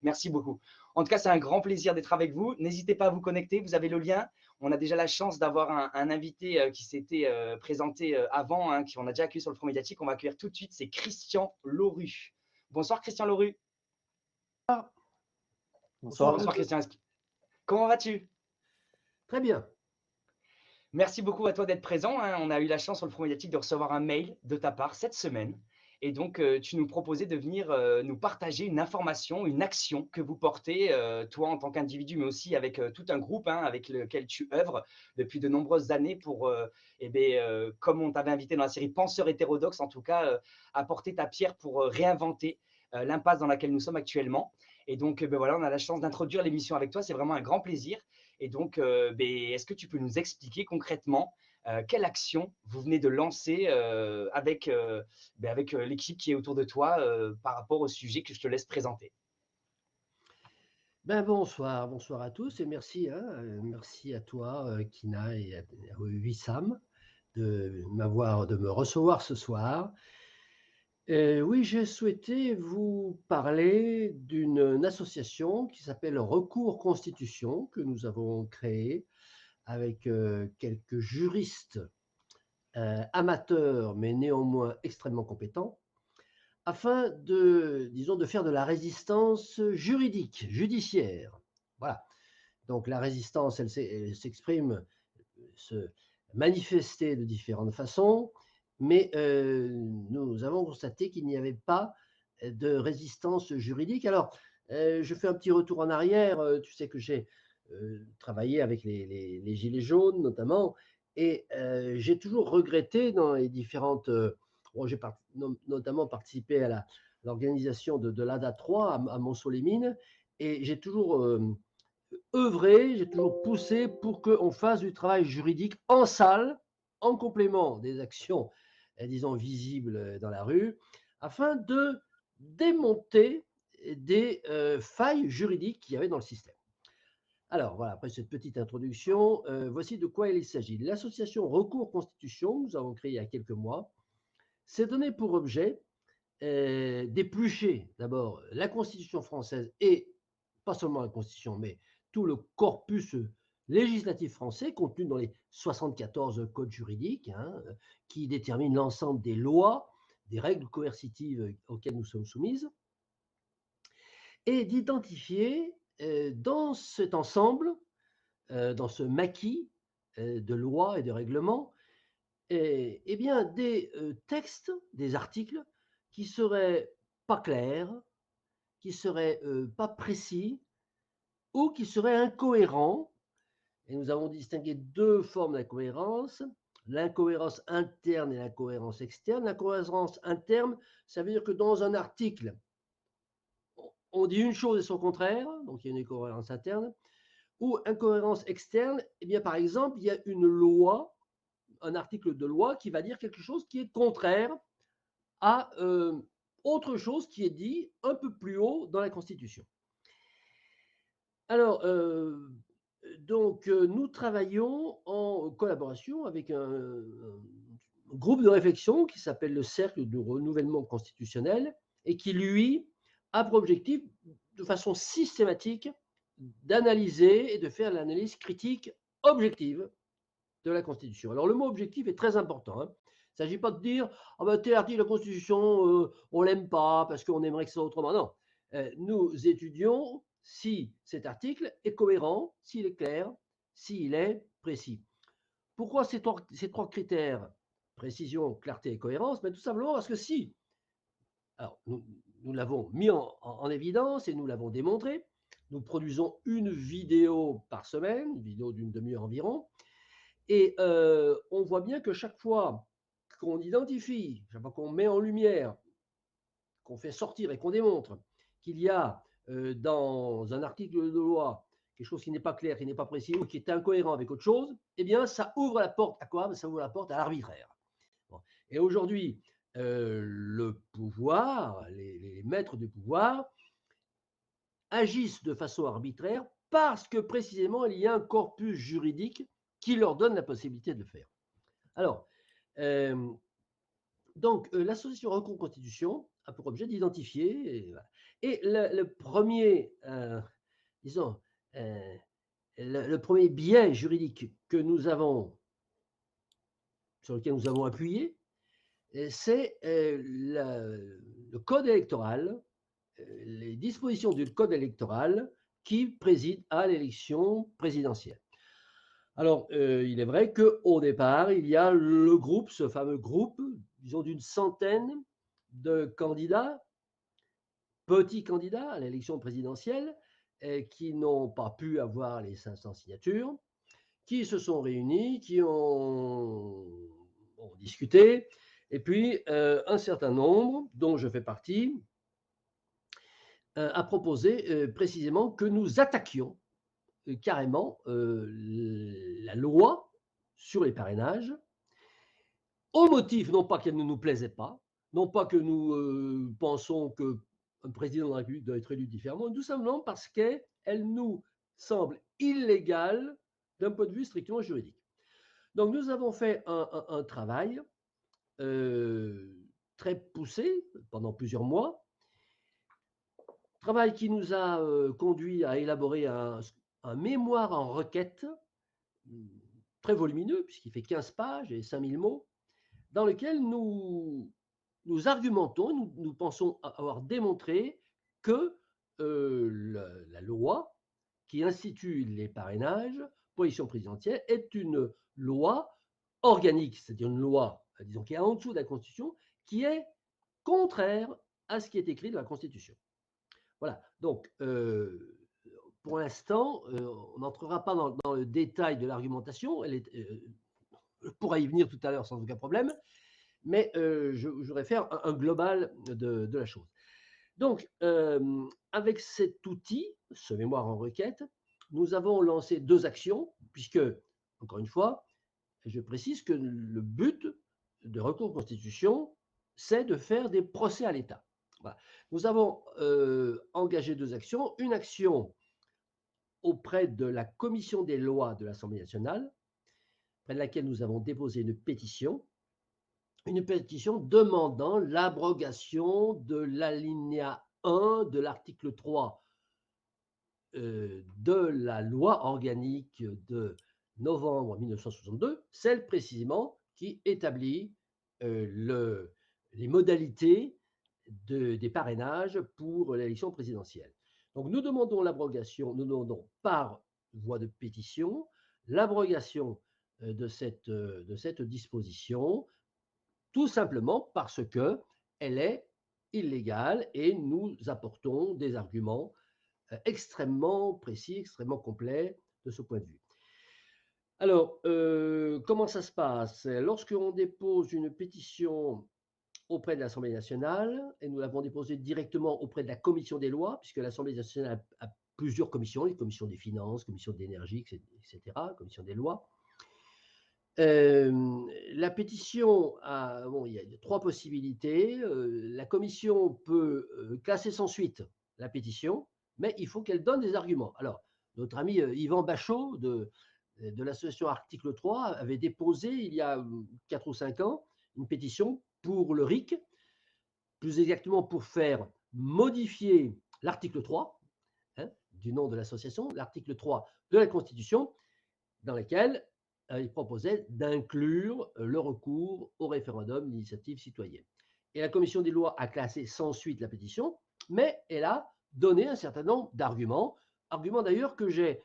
Merci beaucoup. En tout cas, c'est un grand plaisir d'être avec vous. N'hésitez pas à vous connecter, vous avez le lien. On a déjà la chance d'avoir un invité qui s'était présenté avant, hein, qu'on a déjà accueilli sur le Front Médiatique. On va accueillir tout de suite, c'est Christian Lauru. Bonsoir Christian Lauru. Bonsoir. Bonsoir Christian. Comment vas-tu? Très bien. Merci beaucoup à toi d'être présent, hein. On a eu la chance sur le Front Médiatique de recevoir un mail de ta part cette semaine. Et donc, tu nous proposais de venir nous partager une information, une action que vous portez, toi en tant qu'individu, mais aussi avec tout un groupe, hein, avec lequel tu œuvres depuis de nombreuses années pour, comme on t'avait invité dans la série Penseurs hétérodoxes, en tout cas, apporter ta pierre pour réinventer l'impasse dans laquelle nous sommes actuellement. Et donc, voilà, on a la chance d'introduire l'émission avec toi. C'est vraiment un grand plaisir. Et donc, est-ce que tu peux nous expliquer concrètement quelle action vous venez de lancer avec l'équipe qui est autour de toi par rapport au sujet que je te laisse présenter? Bonsoir à tous et merci, merci à toi, Kina et à Wissam de me recevoir ce soir. Oui, j'ai souhaité vous parler d'une association qui s'appelle Recours Constitution que nous avons créée avec quelques juristes amateurs mais néanmoins extrêmement compétents afin de faire de la résistance juridique, judiciaire. Voilà. Donc la résistance, elle s'exprime, se manifester de différentes façons, mais nous avons constaté qu'il n'y avait pas de résistance juridique. Alors, je fais un petit retour en arrière. Tu sais que j'ai travaillé avec les Gilets jaunes, notamment, et j'ai toujours regretté dans les différentes... j'ai notamment participé à l'organisation de l'ADA 3 à Montceau-les-Mines, et j'ai toujours œuvré, j'ai toujours poussé pour qu'on fasse du travail juridique en salle, en complément des actions, disons, visibles dans la rue, afin de démonter des failles juridiques qu'il y avait dans le système. Alors voilà, après cette petite introduction, voici de quoi il s'agit. L'association Recours Constitution, nous avons créé il y a quelques mois, s'est donné pour objet d'éplucher d'abord la Constitution française et pas seulement la Constitution, mais tout le corpus législatif français contenu dans les 74 codes juridiques qui déterminent l'ensemble des lois, des règles coercitives auxquelles nous sommes soumises, et d'identifier dans cet ensemble, dans ce maquis de lois et de règlements, bien, des textes, des articles qui seraient pas clairs, qui seraient pas précis ou qui seraient incohérents. Et nous avons distingué deux formes d'incohérence, l'incohérence interne et l'incohérence externe. L'incohérence interne, ça veut dire que dans un article, on dit une chose et son contraire, donc il y a une incohérence interne, ou incohérence externe, eh bien, par exemple, il y a une loi, un article de loi qui va dire quelque chose qui est contraire à autre chose qui est dit un peu plus haut dans la Constitution. Alors, nous travaillons en collaboration avec un groupe de réflexion qui s'appelle le Cercle de renouvellement constitutionnel et qui, lui, a pour objectif, de façon systématique, d'analyser et de faire l'analyse critique objective de la Constitution. Alors, le mot objectif est très important. Il ne s'agit pas de dire « Ah ben, tel article de la Constitution, on ne l'aime pas parce qu'on aimerait que ce soit autrement ». Non. Nous étudions si cet article est cohérent, s'il est clair, s'il est précis. Pourquoi ces trois critères, précision, clarté et cohérence? Tout simplement parce que si, alors nous l'avons mis en évidence et nous l'avons démontré, nous produisons une vidéo par semaine, une vidéo d'une demi-heure environ, et on voit bien que chaque fois qu'on identifie, chaque fois qu'on met en lumière, qu'on fait sortir et qu'on démontre qu'il y a dans un article de loi quelque chose qui n'est pas clair, qui n'est pas précis ou qui est incohérent avec autre chose, eh bien, ça ouvre la porte à quoi? Ça ouvre la porte à l'arbitraire. Bon. Et aujourd'hui, le pouvoir, les maîtres du pouvoir, agissent de façon arbitraire parce que précisément, il y a un corpus juridique qui leur donne la possibilité de le faire. Alors, l'association Recours Constitution a pour objet d'identifier. Et, voilà. Et le premier, disons, euh, le premier biais juridique que nous avons, sur lequel nous avons appuyé, c'est le code électoral, les dispositions du code électoral qui président à l'élection présidentielle. Alors, il est vrai qu'au départ, il y a le groupe, ce fameux groupe, disons d'une centaine de candidats, petits candidats à l'élection présidentielle, qui n'ont pas pu avoir les 500 signatures, qui se sont réunis, qui ont discuté, et puis un certain nombre, dont je fais partie, a proposé précisément que nous attaquions carrément la loi sur les parrainages, au motif non pas qu'elle ne nous plaisait pas, non pas que nous pensons qu'un président de la République doit être élu différemment, tout simplement parce qu'elle nous semble illégale d'un point de vue strictement juridique. Donc nous avons fait un travail très poussé pendant plusieurs mois, travail qui nous a conduit à élaborer un mémoire en requête très volumineux, puisqu'il fait 15 pages et 5000 mots, dans lequel nous argumentons, nous pensons avoir démontré que la loi qui institue les parrainages pour l'élection présidentielle est une loi organique, c'est-à-dire une loi, disons, qui est en dessous de la Constitution, qui est contraire à ce qui est écrit dans la Constitution. Voilà, donc pour l'instant, on n'entrera pas dans le détail de l'argumentation, je pourrais y venir tout à l'heure sans aucun problème, mais je voudrais faire un global de la chose. Donc, avec cet outil, ce mémoire en requête, nous avons lancé 2 actions, puisque, encore une fois, je précise que le but de recours constitution, c'est de faire des procès à l'État. Voilà. Nous avons engagé 2 actions. Une action auprès de la commission des lois de l'Assemblée nationale, auprès de laquelle nous avons déposé une pétition demandant l'abrogation de l'alinéa 1 de l'article 3 de la loi organique de novembre 1962, celle précisément qui établit les modalités des parrainages pour l'élection présidentielle. Donc nous demandons l'abrogation, nous demandons par voie de pétition l'abrogation de cette disposition, tout simplement parce qu'elle est illégale et nous apportons des arguments extrêmement précis, extrêmement complets de ce point de vue. Alors, comment ça se passe? Lorsqu'on dépose une pétition auprès de l'Assemblée nationale, et nous l'avons déposée directement auprès de la commission des lois, puisque l'Assemblée nationale a plusieurs commissions, les commissions des finances, commission de l'énergie, etc., commission des lois. La pétition il y a 3 possibilités. La commission peut classer sans suite la pétition, mais il faut qu'elle donne des arguments. Alors, notre ami Yvan Bachot de l'association Article 3 avait déposé il y a 4 ou 5 ans une pétition pour le RIC, plus exactement pour faire modifier l'article 3 du nom de l'association, l'article 3 de la Constitution, dans lequel il proposait d'inclure le recours au référendum d'initiative citoyenne. Et la commission des lois a classé sans suite la pétition, mais elle a donné un certain nombre d'arguments, arguments d'ailleurs que j'ai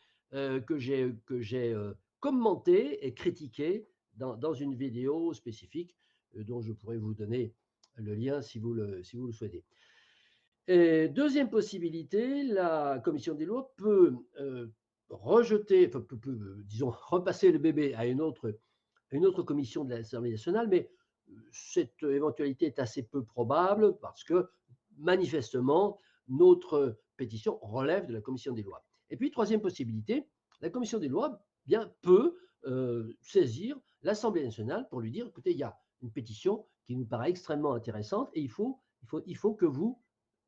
commenté et critiqué dans une vidéo spécifique dont je pourrais vous donner le lien si vous le souhaitez. Et deuxième possibilité, la commission des lois peut rejeter, disons, repasser le bébé à une autre commission de l'Assemblée nationale, mais cette éventualité est assez peu probable parce que manifestement, notre pétition relève de la commission des lois. Et puis, troisième possibilité, la commission des lois peut saisir l'Assemblée nationale pour lui dire, écoutez, il y a une pétition qui nous paraît extrêmement intéressante et il faut que vous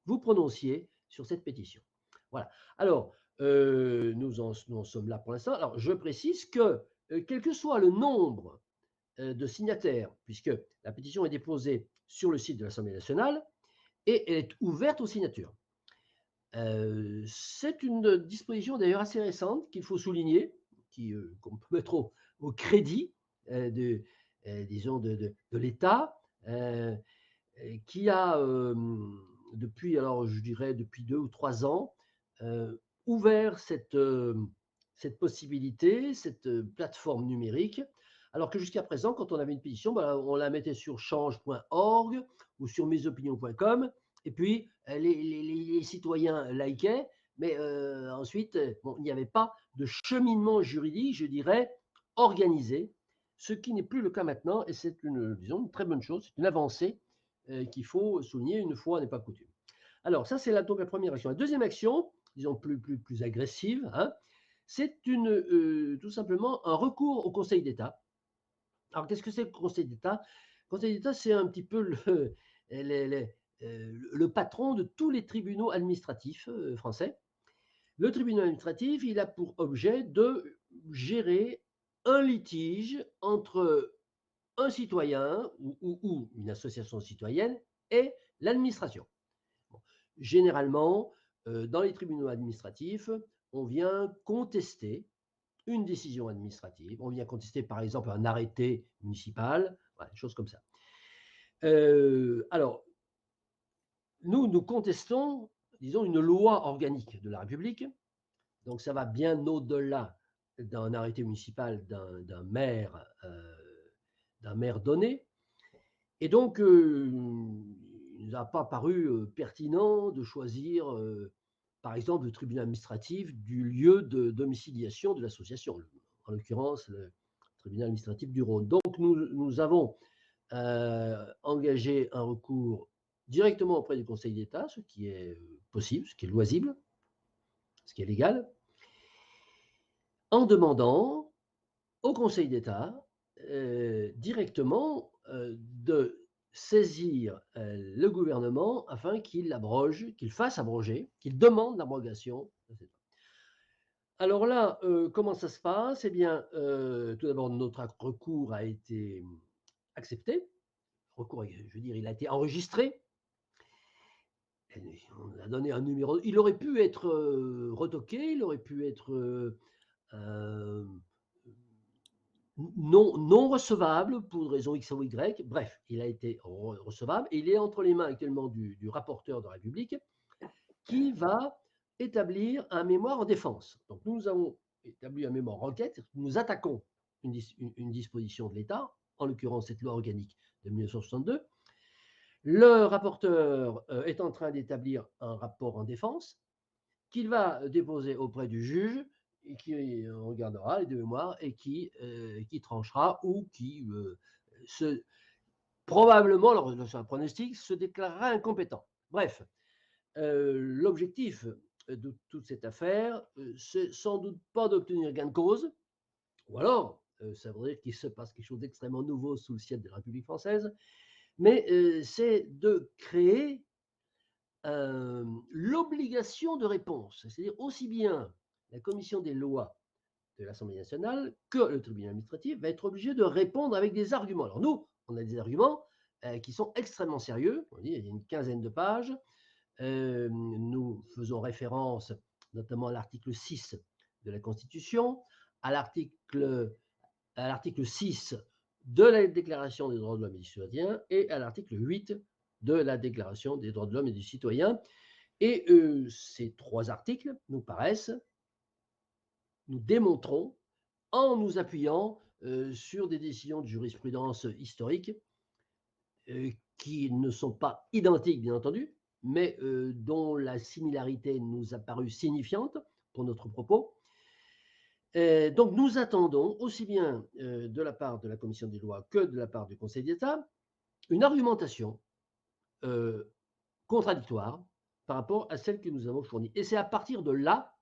vous prononciez sur cette pétition. Voilà. Alors, nous en sommes là pour l'instant. Alors, je précise que, quel que soit le nombre de signataires, puisque la pétition est déposée sur le site de l'Assemblée nationale, et elle est ouverte aux signatures. C'est une disposition d'ailleurs assez récente qu'il faut souligner, qu'on peut mettre au crédit disons de l'État, qui a, depuis, alors je dirais depuis 2 ou 3 ans, ouvert cette possibilité, cette plateforme numérique. Alors que jusqu'à présent, quand on avait une pétition, bah, on la mettait sur change.org ou sur mesopinions.com et puis les citoyens likaient, mais ensuite, bon, il n'y avait pas de cheminement juridique, je dirais, organisé, ce qui n'est plus le cas maintenant et c'est disons, une très bonne chose, c'est une avancée qu'il faut souligner, une fois n'est pas coutume. Alors ça, c'est donc la première action. La deuxième action, disons plus agressive, hein, c'est tout simplement un recours au Conseil d'État. Alors qu'est-ce que c'est le Conseil d'État? Le Conseil d'État, c'est un petit peu le patron de tous les tribunaux administratifs français. Le tribunal administratif, il a pour objet de gérer un litige entre un citoyen ou une association citoyenne et l'administration. Bon. Généralement, dans les tribunaux administratifs, on vient contester une décision administrative, on vient contester par exemple un arrêté municipal, voilà, des choses comme ça. Alors, nous contestons, disons, une loi organique de la République, donc ça va bien au-delà d'un arrêté municipal d'un maire donné. Et donc, il ne nous a pas paru pertinent de choisir, par exemple, le tribunal administratif du lieu de domiciliation de l'association, en l'occurrence le tribunal administratif du Rhône. Donc, nous avons engagé un recours directement auprès du Conseil d'État, ce qui est possible, ce qui est loisible, ce qui est légal, en demandant au Conseil d'État directement de saisir le gouvernement afin qu'il abroge, qu'il fasse abroger, qu'il demande l'abrogation. Alors là, comment ça se passe? Eh bien, tout d'abord, notre recours a été accepté. Recours, je veux dire, il a été enregistré. On a donné un numéro. Il aurait pu être retoqué, il aurait pu être non recevable pour une raison X ou Y. Bref, il a été recevable et il est entre les mains actuellement du rapporteur de la République qui va établir un mémoire en défense. Donc nous avons établi un mémoire en requête, nous attaquons une disposition de l'État, en l'occurrence cette loi organique de 1962. Le rapporteur est en train d'établir un rapport en défense qu'il va déposer auprès du juge et qui regardera les deux mémoires et qui tranchera ou qui probablement, alors c'est un pronostic, se déclarera incompétent. Bref, l'objectif de toute cette affaire, c'est sans doute pas d'obtenir gain de cause, ou alors ça voudrait dire qu'il se passe quelque chose d'extrêmement nouveau sous le ciel de la République française, mais c'est de créer l'obligation de réponse, c'est-à-dire aussi bien la commission des lois de l'Assemblée nationale que le tribunal administratif va être obligé de répondre avec des arguments. Alors nous, on a des arguments qui sont extrêmement sérieux, on dit, il y a une quinzaine de pages, nous faisons référence notamment à l'article 6 de la Constitution, à l'article 6 de la Déclaration des droits de l'homme et du citoyen et à l'article 8 de la Déclaration des droits de l'homme et du citoyen. Et ces trois articles nous paraissent, nous démontrons, en nous appuyant sur des décisions de jurisprudence historique qui ne sont pas identiques, bien entendu, mais dont la similarité nous a paru signifiante pour notre propos. Donc nous attendons, aussi bien de la part de la Commission des lois que de la part du Conseil d'État, une argumentation contradictoire par rapport à celle que nous avons fournie. Et c'est à partir de là,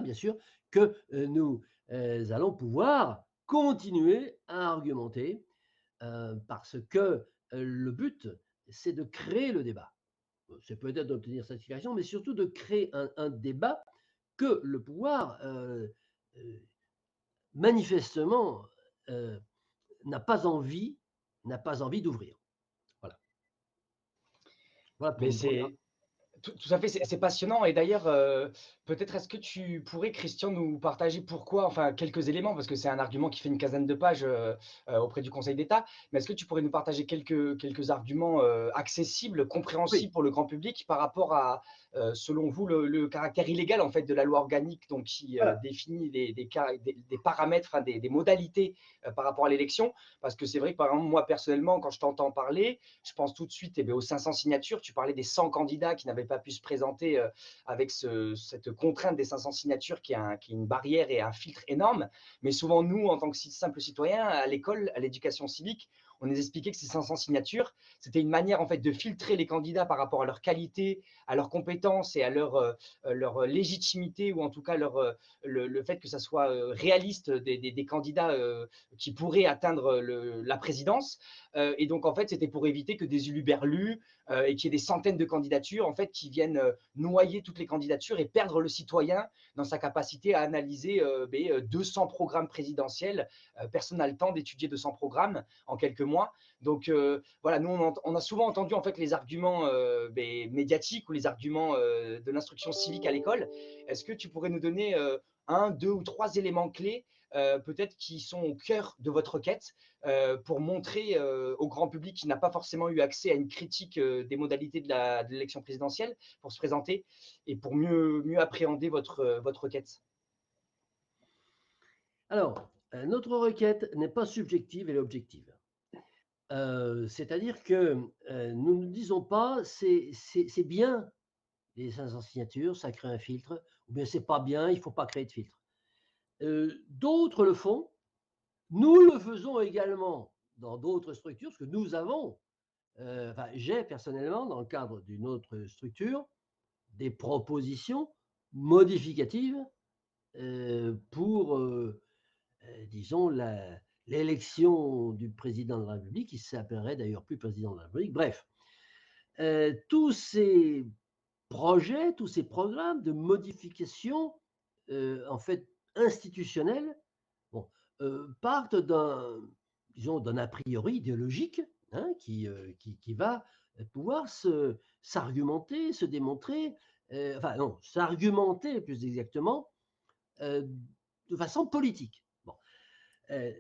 bien sûr, que nous allons pouvoir continuer à argumenter parce que le but, c'est de créer le débat. C'est peut-être d'obtenir satisfaction, mais surtout de créer un débat que le pouvoir, manifestement, n'a pas envie d'ouvrir. Voilà. Voilà pour Mais une première. tout à fait, c'est passionnant et d'ailleurs, peut-être est-ce que tu pourrais, Christian, nous partager pourquoi enfin quelques éléments, parce que c'est un argument qui fait une quinzaine de pages, auprès du Conseil d'État. Mais est-ce que tu pourrais nous partager quelques arguments, accessibles, Oui, compréhensibles pour le grand public par rapport à, selon vous, le caractère illégal, en fait, de la loi organique donc qui, voilà. définit des paramètres, enfin des modalités, par rapport à l'élection? Parce que c'est vrai que, par exemple, moi, personnellement, quand je t'entends parler, je pense tout de suite aux 500 signatures. Tu parlais des 100 candidats qui n'avaient pas pu se présenter avec cette contrainte des 500 signatures qui est une barrière et un filtre énorme. Mais souvent, nous, en tant que simples citoyens, à l'école, à l'éducation civique, on nous expliquait que ces 500 signatures, c'était une manière en fait de filtrer les candidats par rapport à leur qualité, à leurs compétences et à leur légitimité ou en tout cas le fait que ça soit réaliste des candidats qui pourraient atteindre la présidence. Et donc, en fait, c'était pour éviter que des huluberlus et qu'il y ait des centaines de candidatures, en fait, qui viennent noyer toutes les candidatures et perdre le citoyen dans sa capacité à analyser 200 programmes présidentiels. Personne n'a le temps d'étudier 200 programmes en quelques mois. Donc, voilà, nous, on a souvent entendu, en fait, les arguments médiatiques ou les arguments de l'instruction civique à l'école. Est-ce que tu pourrais nous donner un, deux ou trois éléments clés peut-être qui sont au cœur de votre quête pour montrer au grand public qui n'a pas forcément eu accès à une critique des modalités de l'élection présidentielle pour se présenter et pour mieux appréhender votre quête. Alors, notre requête n'est pas subjective, elle est objective. C'est-à-dire que nous ne disons pas c'est bien les 500 signatures, ça crée un filtre, ou bien c'est pas bien, il ne faut pas créer de filtre. D'autres le font, nous le faisons également dans d'autres structures, parce que nous avons, enfin j'ai personnellement, dans le cadre d'une autre structure, des propositions modificatives pour, disons, l'élection du président de la République, qui s'appellerait d'ailleurs plus président de la République. Bref, tous ces projets, tous ces programmes de modification, en fait, institutionnels, bon, partent disons, d'un a priori idéologique, hein, qui va pouvoir s'argumenter, se démontrer, enfin non, s'argumenter plus exactement, euh, de façon politique. Bon. Euh,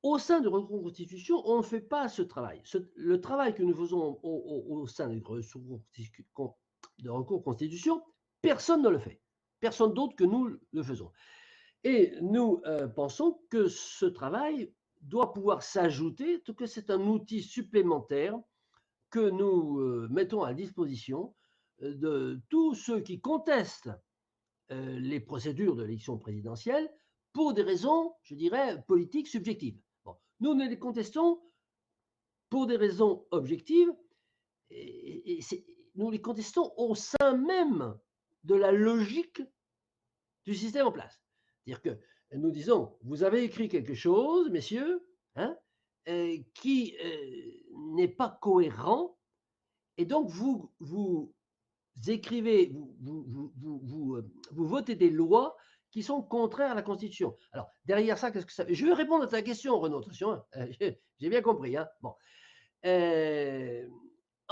Au sein de recours constitution, on ne fait pas ce travail. Le travail que nous faisons au sein de recours constitution, personne ne le fait. Personne d'autre que nous le faisons. Et nous pensons que ce travail doit pouvoir s'ajouter, que c'est un outil supplémentaire que nous mettons à disposition de tous ceux qui contestent les procédures de l'élection présidentielle pour des raisons, je dirais, politiques subjectives. Bon. Nous ne les contestons pour des raisons objectives et nous les contestons au sein même de la logique du système en place. C'est-à-dire que nous disons, vous avez écrit quelque chose, messieurs, hein, qui n'est pas cohérent, et donc vous écrivez, vous votez des lois qui sont contraires à la Constitution. Alors, derrière ça, qu'est-ce que ça fait? Je vais répondre à ta question, Renaud, attention, hein, j'ai bien compris. Hein, bon. Euh,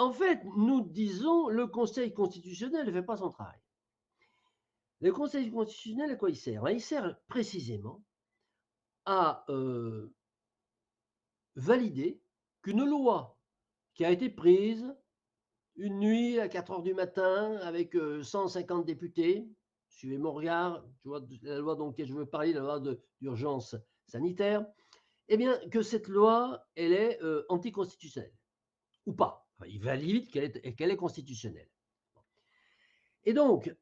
En fait, nous disons, le Conseil constitutionnel ne fait pas son travail. Le Conseil constitutionnel, à quoi il sert? Il sert précisément à valider qu'une loi qui a été prise une nuit à 4 heures du matin avec 150 députés, suivez mon regard, tu vois, la loi dont je veux parler, la loi d'urgence sanitaire, eh bien, que cette loi, elle est anticonstitutionnelle, ou pas. Enfin, il valide qu'elle est constitutionnelle. Et donc,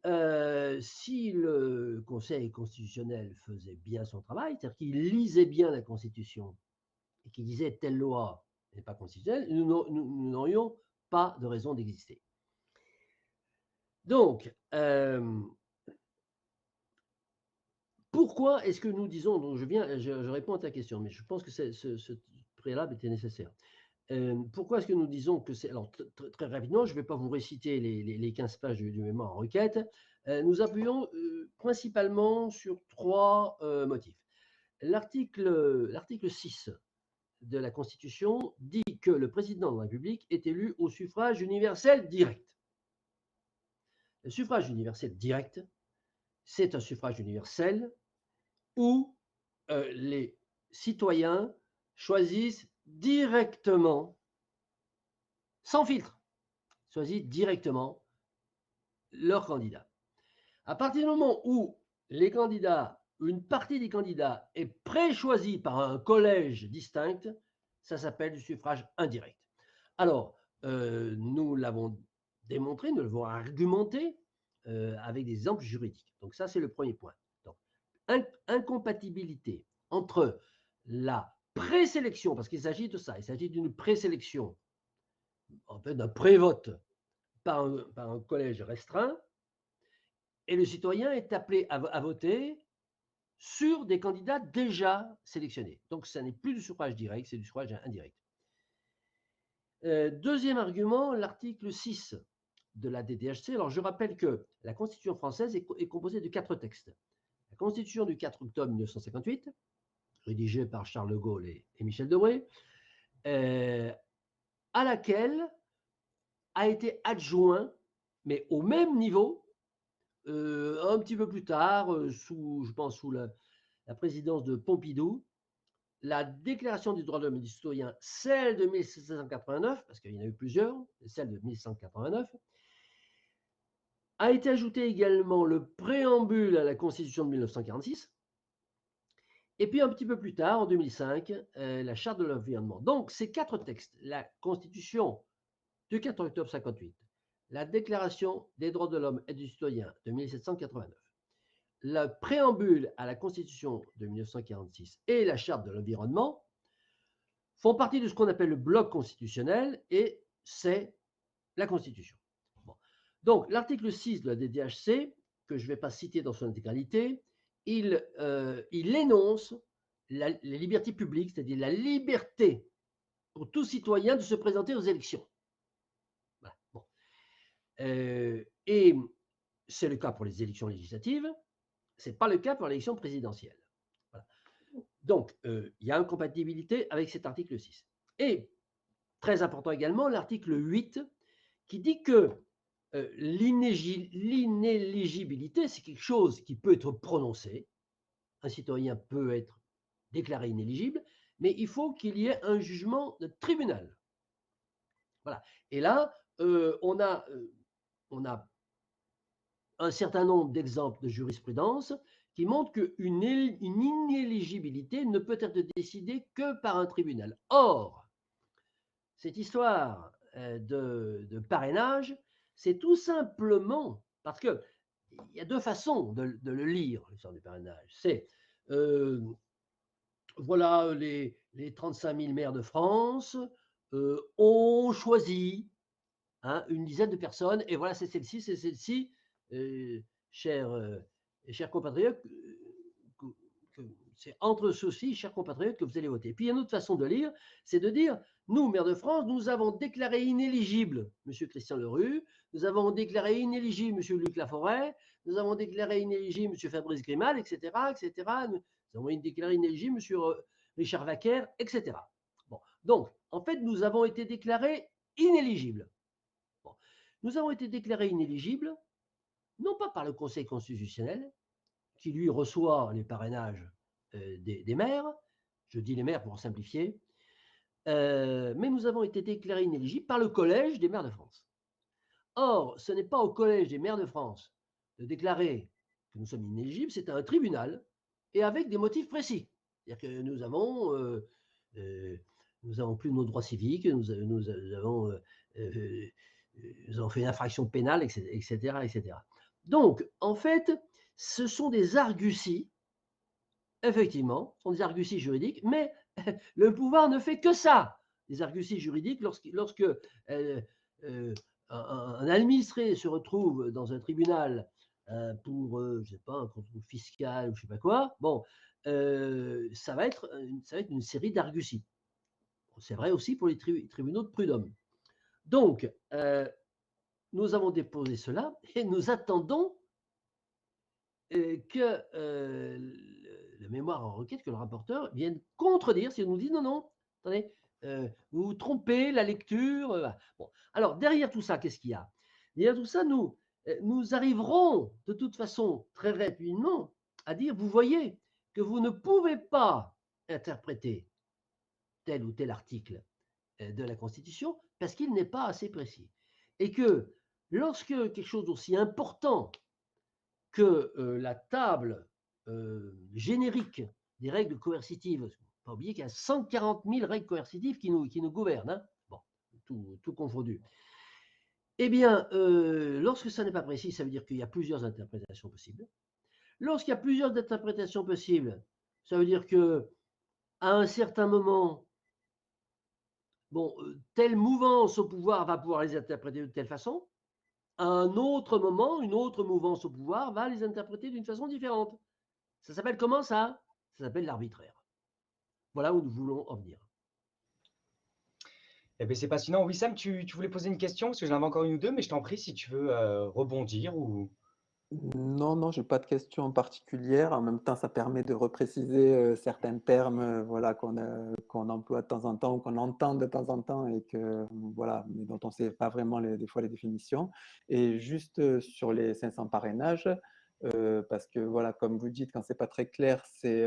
si le Conseil constitutionnel faisait bien son travail, c'est-à-dire qu'il lisait bien la Constitution et qu'il disait telle loi n'est pas constitutionnelle, nous n'aurions pas de raison d'exister. Donc, pourquoi est-ce que nous disons, donc je réponds à ta question, mais je pense que ce préalable était nécessaire. Pourquoi est-ce que nous disons que c'est... Alors, très rapidement, je ne vais pas vous réciter les 15 pages du mémoire en requête. Nous appuyons principalement sur trois motifs. L'article 6 de la Constitution dit dit que le président de la République est élu au suffrage universel direct. Le suffrage universel direct, c'est un suffrage universel où les citoyens choisissent directement, sans filtre, choisissent directement leur candidat. À partir du moment où les candidats, une partie des candidats est pré-choisie par un collège distinct, ça s'appelle du suffrage indirect. Alors, nous l'avons démontré, nous l'avons argumenté avec des exemples juridiques. Donc ça, c'est le premier point. Donc, incompatibilité entre la présélection, parce qu'il s'agit de ça, il s'agit d'une présélection, en fait d'un prévote par un collège restreint, et le citoyen est appelé à voter sur des candidats déjà sélectionnés. Donc, ça n'est plus du suffrage direct, c'est du suffrage indirect. Deuxième argument, l'article 6 de la DDHC. Alors, je rappelle que la Constitution française est composée de 4 textes. La Constitution du 4 octobre 1958, rédigée par Charles de Gaulle et Michel Debré, à laquelle a été adjoint, mais au même niveau, un petit peu plus tard, je pense sous la présidence de Pompidou, la Déclaration des droits de l'homme et du citoyen, celle de 1789, parce qu'il y en a eu plusieurs, celle de 1789, a été ajouté également le préambule à la Constitution de 1946, et puis un petit peu plus tard, en 2005, la Charte de l'environnement. Donc, ces 4 textes, la Constitution du 4 octobre 1958, la Déclaration des droits de l'homme et du citoyen de 1789, le préambule à la Constitution de 1946 et la Charte de l'environnement font partie de ce qu'on appelle le bloc constitutionnel et c'est la Constitution. Bon. Donc, l'article 6 de la DDHC, que je ne vais pas citer dans son intégralité, il énonce les libertés publiques, c'est-à-dire la liberté pour tout citoyen de se présenter aux élections. Voilà. Bon. Et c'est le cas pour les élections législatives, ce n'est pas le cas pour l'élection présidentielle. Voilà. Donc, il y a incompatibilité avec cet article 6. Et, très important également, l'article 8 qui dit que l'inéligibilité, c'est quelque chose qui peut être prononcé. Un citoyen peut être déclaré inéligible, mais il faut qu'il y ait un jugement de tribunal. Voilà. Et là, on a un certain nombre d'exemples de jurisprudence qui montrent qu'une inéligibilité ne peut être décidée que par un tribunal. Or, cette histoire de parrainage, c'est tout simplement parce qu'il y a 2 façons de le lire, l'histoire du parrainage. C'est, voilà, les 35 000 maires de France ont choisi une dizaine de personnes, et voilà, c'est celle-ci, chers compatriotes, c'est entre ceux-ci, chers compatriotes, que vous allez voter. Puis il y a une autre façon de lire, c'est de dire, nous, maires de France, nous avons déclaré inéligible M. Christian Lerue, nous avons déclaré inéligible M. Luc Laforêt, nous avons déclaré inéligible M. Fabrice Grimal, etc., etc. Nous avons déclaré inéligible M. Richard Vaquer, etc. Bon. Donc, en fait, nous avons été déclarés inéligibles. Bon. Nous avons été déclarés inéligibles, non pas par le Conseil constitutionnel, qui lui reçoit les parrainages des maires, je dis les maires pour simplifier, mais nous avons été déclarés inéligibles par le Collège des maires de France. Or, ce n'est pas au Collège des maires de France de déclarer que nous sommes inéligibles, c'est à un tribunal et avec des motifs précis. C'est-à-dire que nous avons plus nos droits civiques, nous avons fait une infraction pénale, etc., etc. Donc, en fait, ce sont des arguties, effectivement, ce sont des arguties juridiques, mais le pouvoir ne fait que ça, des arguties juridiques, lorsque un administré se retrouve dans un tribunal pour, je ne sais pas, un contrôle fiscal ou je ne sais pas quoi, bon, ça va être une série d'arguties. C'est vrai aussi pour les tribunaux de prud'homme. Donc, nous avons déposé cela et nous attendons que le mémoire en requête, que le rapporteur vienne contredire, si on nous dit non, non, attendez, vous vous trompez, la lecture. Voilà. Bon. Alors, derrière tout ça, qu'est-ce qu'il y a? Derrière tout ça, nous arriverons de toute façon très rapidement à dire, vous voyez que vous ne pouvez pas interpréter tel ou tel article de la Constitution parce qu'il n'est pas assez précis. Et que lorsque quelque chose d'aussi important que la table générique des règles coercitives, il ne faut pas oublier qu'il y a 140 000 règles coercitives qui nous gouvernent, hein, bon, tout confondu. Eh bien, lorsque ça n'est pas précis, ça veut dire qu'il y a plusieurs interprétations possibles. Lorsqu'il y a plusieurs interprétations possibles, ça veut dire que à un certain moment, bon, telle mouvance au pouvoir va pouvoir les interpréter de telle façon. À un autre moment, une autre mouvance au pouvoir va les interpréter d'une façon différente. Ça s'appelle comment ça? Ça s'appelle l'arbitraire. Voilà où nous voulons en venir. Eh bien, c'est passionnant. Wissam, tu voulais poser une question? Parce que j'en avais encore une ou deux, mais je t'en prie si tu veux rebondir ou… Non, non, j'ai pas de questions particulières. En même temps, ça permet de repréciser certains termes, voilà, qu'on emploie de temps en temps ou qu'on entend de temps en temps et que, voilà, mais dont on ne sait pas vraiment des fois les définitions. Et juste sur les 500 parrainages, parce que, voilà, comme vous dites, quand c'est pas très clair, c'est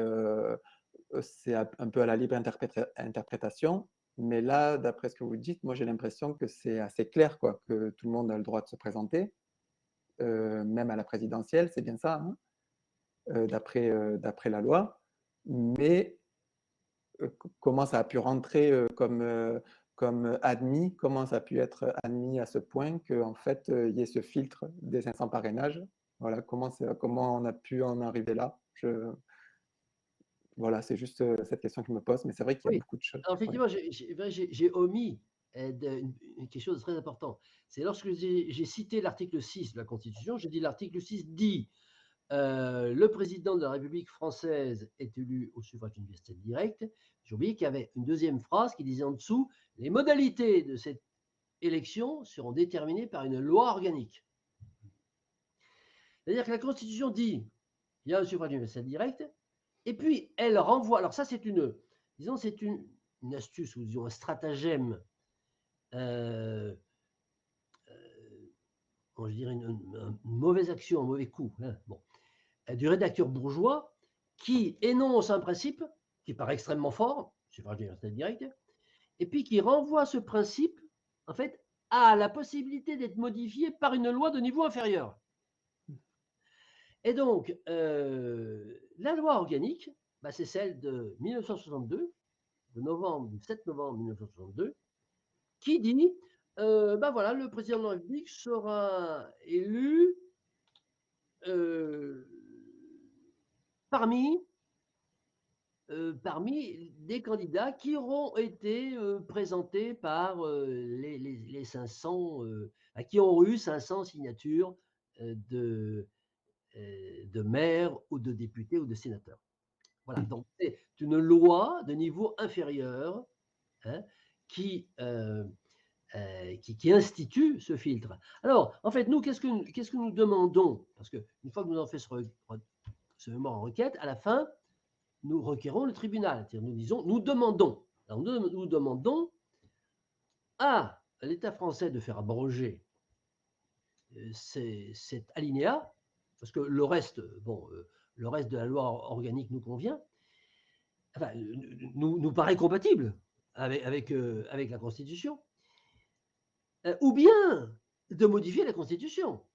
un peu à la libre interprétation. Mais là, d'après ce que vous dites, moi j'ai l'impression que c'est assez clair, quoi, que tout le monde a le droit de se présenter. Même à la présidentielle, c'est bien ça, hein, d'après la loi. Mais comment ça a pu rentrer comme admis, comment ça a pu être admis à ce point qu'en fait, il y ait ce filtre des 500 parrainages. Voilà, comment on a pu en arriver là. Voilà, c'est juste cette question que je me pose, mais c'est vrai qu'il y a Oui, beaucoup de choses. alors Oui. effectivement, j'ai omis quelque chose de très important. C'est lorsque j'ai cité l'article 6 de la Constitution, j'ai dit l'article 6 dit le président de la République française est élu au suffrage universel direct. J'ai oublié qu'il y avait une deuxième phrase qui disait en dessous les modalités de cette élection seront déterminées par une loi organique. C'est-à-dire que la Constitution dit il y a un suffrage universel direct, et puis elle renvoie. Alors ça, c'est disons, c'est une astuce ou disons un stratagème, je dirais une mauvaise action, un mauvais coup, hein, bon, du rédacteur bourgeois qui énonce un principe qui paraît extrêmement fort, suffrage universel direct, et puis qui renvoie ce principe, en fait, à la possibilité d'être modifié par une loi de niveau inférieur. Et donc, la loi organique, bah, c'est celle de 1962, du 7 novembre 1962, qui dit, bah voilà, le président de la République sera élu parmi des candidats qui auront été présentés par les 500, qui ont eu 500 signatures de maires ou de députés ou de sénateurs. Voilà, donc c'est une loi de niveau inférieur, hein, qui institue ce filtre. Alors, en fait, nous, qu'est-ce que nous demandons? Parce qu'une fois que nous avons fait ce mémoire en requête, à la fin, nous requérons le tribunal. Nous demandons. Alors, nous demandons à l'État français de faire abroger cet alinéa, parce que le reste, bon, le reste de la loi organique nous convient, enfin, nous paraît compatible avec la Constitution, ou bien de modifier la Constitution.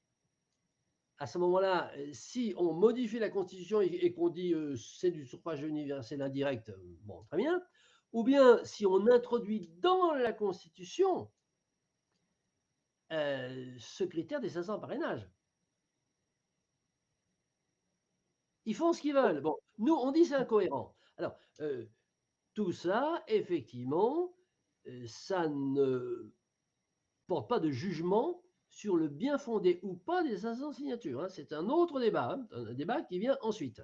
À ce moment-là, si on modifie la Constitution et qu'on dit c'est du suffrage universel indirect, bon, très bien. Ou bien si on introduit dans la Constitution ce critère des 500 parrainages. Ils font ce qu'ils veulent. Bon, nous, on dit c'est incohérent. Alors, tout ça, effectivement, ça ne porte pas de jugement sur le bien fondé ou pas des 500 signatures, hein. C'est un autre débat, hein, un débat qui vient ensuite.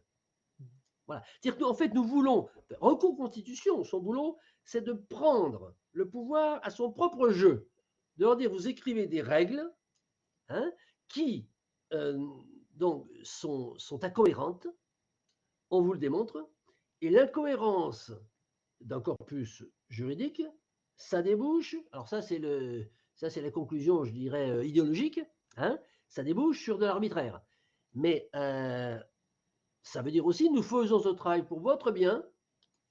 Voilà. C'est-à-dire qu'en fait, nous voulons, recours constitution, son boulot, c'est de prendre le pouvoir à son propre jeu, de leur dire, vous écrivez des règles, hein, qui donc sont incohérentes, on vous le démontre, et l'incohérence d'un corpus juridique ça débouche, alors ça c'est la conclusion, je dirais, idéologique, hein, ça débouche sur de l'arbitraire. Mais ça veut dire aussi, nous faisons ce travail pour votre bien,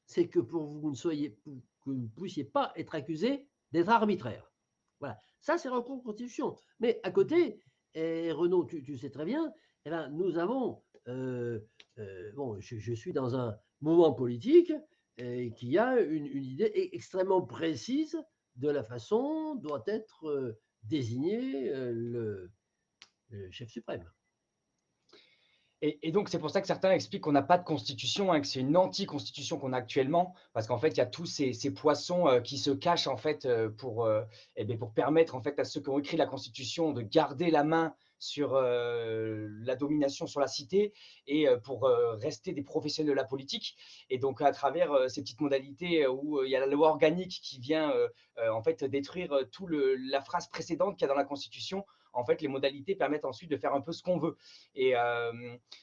c'est que pour vous que vous ne puissiez pas être accusé d'être arbitraire. Voilà, ça c'est recours de constitution. Mais à côté, et Renaud, tu sais très bien, eh ben, nous avons, bon, je suis dans un mouvement politique qui a une idée extrêmement précise de la façon doit être désigné le chef suprême. Et donc, c'est pour ça que certains expliquent qu'on n'a pas de constitution, hein, que c'est une anti-constitution qu'on a actuellement, parce qu'en fait, il y a tous ces poissons qui se cachent en fait eh bien, pour permettre en fait à ceux qui ont écrit la constitution de garder la main sur la domination sur la cité et pour rester des professionnels de la politique. Et donc, à travers ces petites modalités où il y a la loi organique qui vient en fait détruire la phrase précédente qu'il y a dans la constitution, en fait, les modalités permettent ensuite de faire un peu ce qu'on veut. Et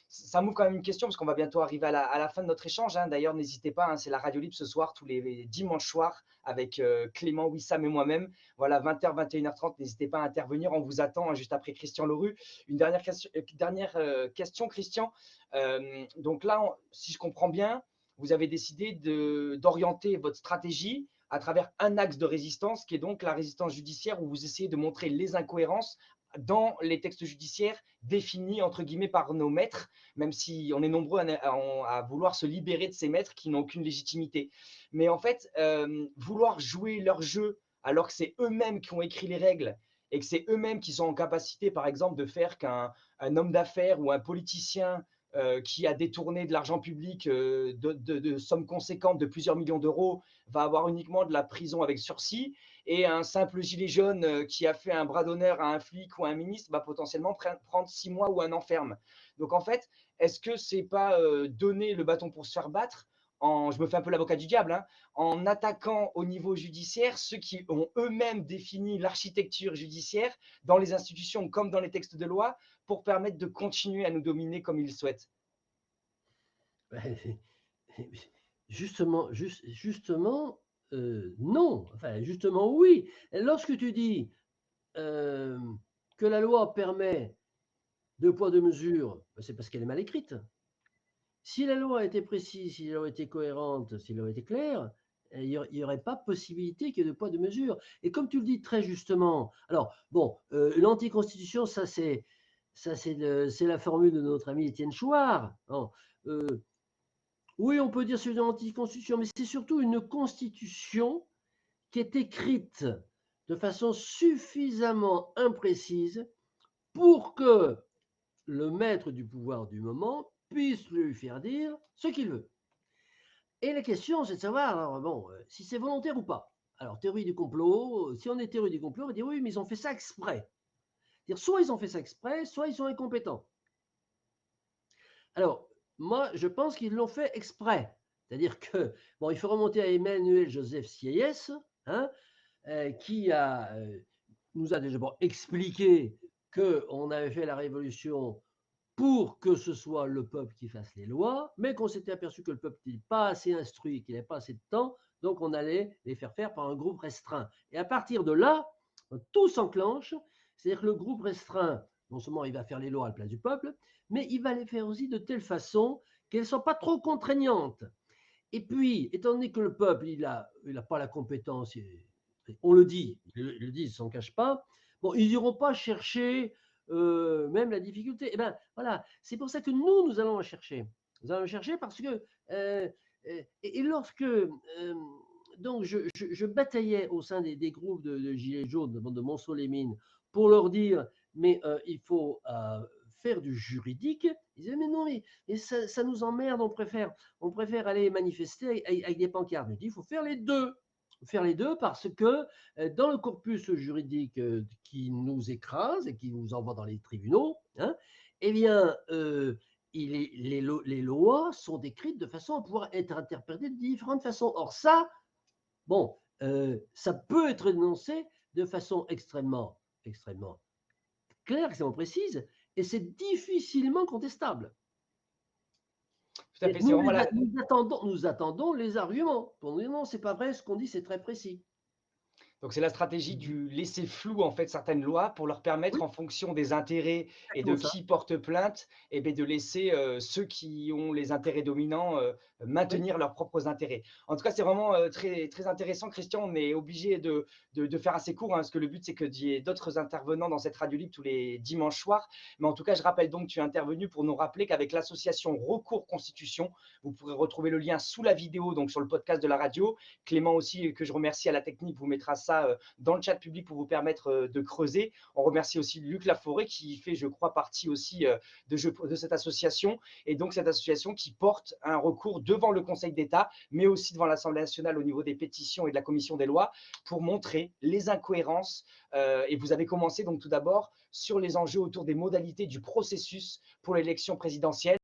ça m'ouvre quand même une question, parce qu'on va bientôt arriver à la fin de notre échange, hein. D'ailleurs, n'hésitez pas, hein, c'est la Radio Libre ce soir, tous les dimanches soirs, avec Clément, Wissam et moi-même. Voilà, 20h, 21h30, n'hésitez pas à intervenir. On vous attend, hein, juste après Christian Leroux. Une dernière question, Christian. Donc là, si je comprends bien, vous avez décidé d'orienter votre stratégie à travers un axe de résistance, qui est donc la résistance judiciaire, où vous essayez de montrer les incohérences dans les textes judiciaires définis entre guillemets par nos maîtres, même si on est nombreux à vouloir se libérer de ces maîtres qui n'ont aucune légitimité. Mais en fait, vouloir jouer leur jeu alors que c'est eux-mêmes qui ont écrit les règles et que c'est eux-mêmes qui sont en capacité, par exemple, de faire qu'un homme d'affaires ou un politicien qui a détourné de l'argent public de sommes conséquentes de plusieurs millions d'euros va avoir uniquement de la prison avec sursis, et un simple gilet jaune qui a fait un bras d'honneur à un flic ou à un ministre va potentiellement prendre 6 mois ou un an ferme. Donc en fait, est-ce que c'est pas donner le bâton pour se faire battre, je me fais un peu l'avocat du diable, hein, en attaquant au niveau judiciaire ceux qui ont eux-mêmes défini l'architecture judiciaire dans les institutions comme dans les textes de loi, pour permettre de continuer à nous dominer comme ils le souhaitent? Justement, non. Enfin, justement, oui. Lorsque tu dis que la loi permet deux poids, deux mesures, c'est parce qu'elle est mal écrite. Si la loi était précise, si la loi était cohérente, si la loi était claire, il n'y aurait pas possibilité qu'il y ait deux poids, deux mesures. Et comme tu le dis très justement, alors, bon, l'anticonstitution, c'est la formule de notre ami Étienne Chouard. Non, oui, on peut dire c'est une anticonstitution, mais c'est surtout une constitution qui est écrite de façon suffisamment imprécise pour que le maître du pouvoir du moment puisse lui faire dire ce qu'il veut. Et la question, c'est de savoir, alors, bon, si c'est volontaire ou pas. Alors, théorie du complot, si on est théorie du complot, on va dire oui, mais ils ont fait ça exprès. Dire soit ils ont fait ça exprès, soit ils sont incompétents. Alors, moi, je pense qu'ils l'ont fait exprès. C'est-à-dire que, bon, il faut remonter à Emmanuel Joseph Sieyès, hein, qui nous a déjà expliqué qu'on avait fait la révolution pour que ce soit le peuple qui fasse les lois, mais qu'on s'était aperçu que le peuple n'était pas assez instruit, qu'il n'avait pas assez de temps, donc on allait les faire faire par un groupe restreint. Et à partir de là, tout s'enclenche, c'est-à-dire que le groupe restreint, non seulement il va faire les lois à la place du peuple, mais il va les faire aussi de telle façon qu'elles ne soient pas trop contraignantes. Et puis, étant donné que le peuple, il a pas la compétence, on le dit, ils le disent, ils ne s'en cachent pas, bon, ils n'iront pas chercher même la difficulté. Et bien, voilà, c'est pour ça que nous allons la chercher. Nous allons la chercher parce que, et lorsque, donc, je bataillais au sein des groupes de Gilets jaunes, de Monceau-les-Mines, pour leur dire, mais il faut faire du juridique. Ils disaient, mais non, mais ça nous emmerde, on préfère aller manifester avec des pancartes. Je dis, il faut faire les deux. Faire les deux parce que dans le corpus juridique qui nous écrase et qui nous envoie dans les tribunaux, hein, eh bien, les lois sont décrites de façon à pouvoir être interprétées de différentes façons. Or, ça, bon, ça peut être énoncé de façon extrêmement claire, extrêmement précise, et c'est difficilement contestable. Tout à fait, c'est Nous, vraiment nous attendons les arguments pour nous dire non, c'est pas vrai, ce qu'on dit, c'est très précis. Donc, c'est la stratégie du laisser flou, en fait, certaines lois pour leur permettre, Oui, en fonction des intérêts et de exactement ça. qui porte plainte, et beh, de laisser, ceux qui ont les intérêts dominants, Oui, maintenir leurs propres intérêts. En tout cas, c'est vraiment, très très intéressant, Christian. On est obligé de faire assez court, hein, parce que le but, c'est qu'il y ait d'autres intervenants dans cette radio libre tous les dimanches soirs. Mais en tout cas, je rappelle donc que tu es intervenu pour nous rappeler qu'avec l'association Recours Constitution, vous pourrez retrouver le lien sous la vidéo, donc sur le podcast de la radio. Clément aussi, que je remercie à la technique, vous mettra ça dans le chat public pour vous permettre de creuser. On remercie aussi Luc Laforêt qui fait, je crois, partie aussi de cette association. Et donc, cette association qui porte un recours devant le Conseil d'État, mais aussi devant l'Assemblée nationale au niveau des pétitions et de la Commission des lois, pour montrer les incohérences. Et vous avez commencé donc tout d'abord sur les enjeux autour des modalités du processus pour l'élection présidentielle.